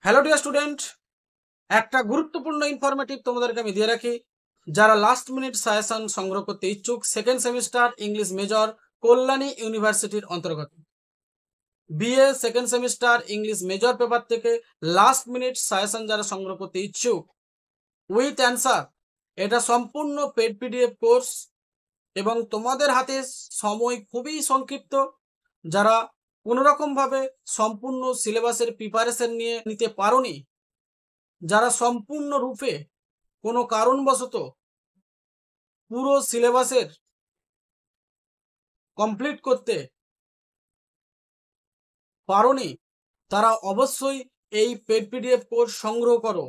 Hello dear student, একটা গুরুত্বপূর্ণ informative তোমাদেরকে আমি দিয়ে রাখি। যারা লাস্ট মিনিট সাজেশন সংগ্রহ করতে ইচ্ছুক, second semester English major Kalyani ইউনিভার্সিটির অন্তর্গত BA second semester English major paper থেকে লাস্ট মিনিট সাজেশন যারা সংগ্রহ করতে ইচ্ছুক উইথ অ্যান্সার, এটা সম্পূর্ণ পেড পিডিএফ কোর্স এবং তোমাদের হাতে সময় খুবই সংক্ষিপ্ত। যারা কোনোরকমভাবে সম্পূর্ণ সিলেবাসের প্রিপারেশন নিয়ে নিতে পারোনি, যারা সম্পূর্ণরূপে কোনো কারণবশত পুরো সিলেবাসের কমপ্লিট করতে পারোনি, তারা অবশ্যই এই পেড পিডিএফ কোর্স সংগ্রহ করো।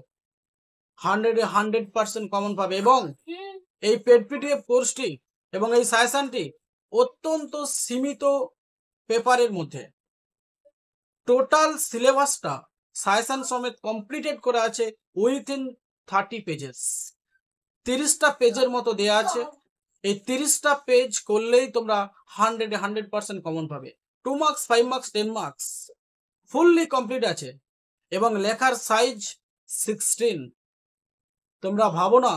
100% কমন পাবে এবং এই পেড পিডিএফ কোর্সটি এবং এই সাজেশনটি অত্যন্ত সীমিত পেপারের মধ্যে টোটাল সিলেবাসটা সাজেশন সমেত কমপ্লিটেড করা আছে উইথিন 30 পেজেস। 30টা পেজের মতো দেয়া আছে। এই 30টা পেজ করলেই তোমরা 100% কমন পাবে। 2 marks, 5 marks, 10 marks fully complete আছে এবং লেখার সাইজ 16। তোমরা ভাবো না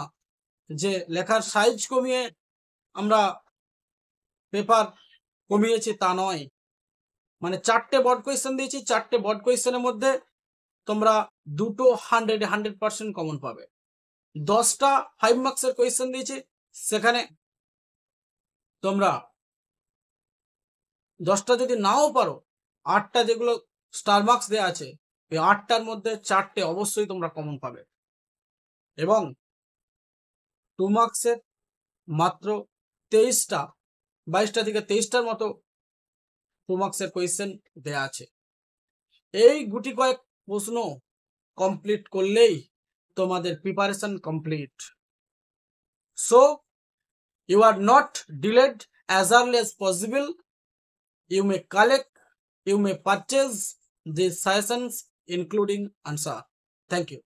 যে লেখার সাইজ কমিয়ে আমরা পেপার কমিয়েছি, তা নয়। মানে 4টে বোর্ড কোয়েশ্চেন দিয়েছি, 4টে বোর্ড কোয়েশ্চেনের মধ্যে তোমরা দুটো 100% কমন পাবে। 10টা 5 মার্কসের কোয়েশ্চেন দিয়েছি, সেখানে তোমরা 10টা যদি নাও পারো, 8টা যেগুলো স্টার মার্কস দেওয়া আছে, এই 8টার মধ্যে 4টে অবশ্যই তোমরা কমন পাবে এবং 2 মার্কসের মাত্র 23টা 22টা থেকে 23টার মতো 2 মার্কসের কোয়েশ্চেন দেওয়া আছে। এই গুটি কয়েক প্রশ্ন কমপ্লিট করলেই তোমাদের preparation complete. So you are not delayed, as early as possible you may collect, you may purchase these sessions including answer. Thank you.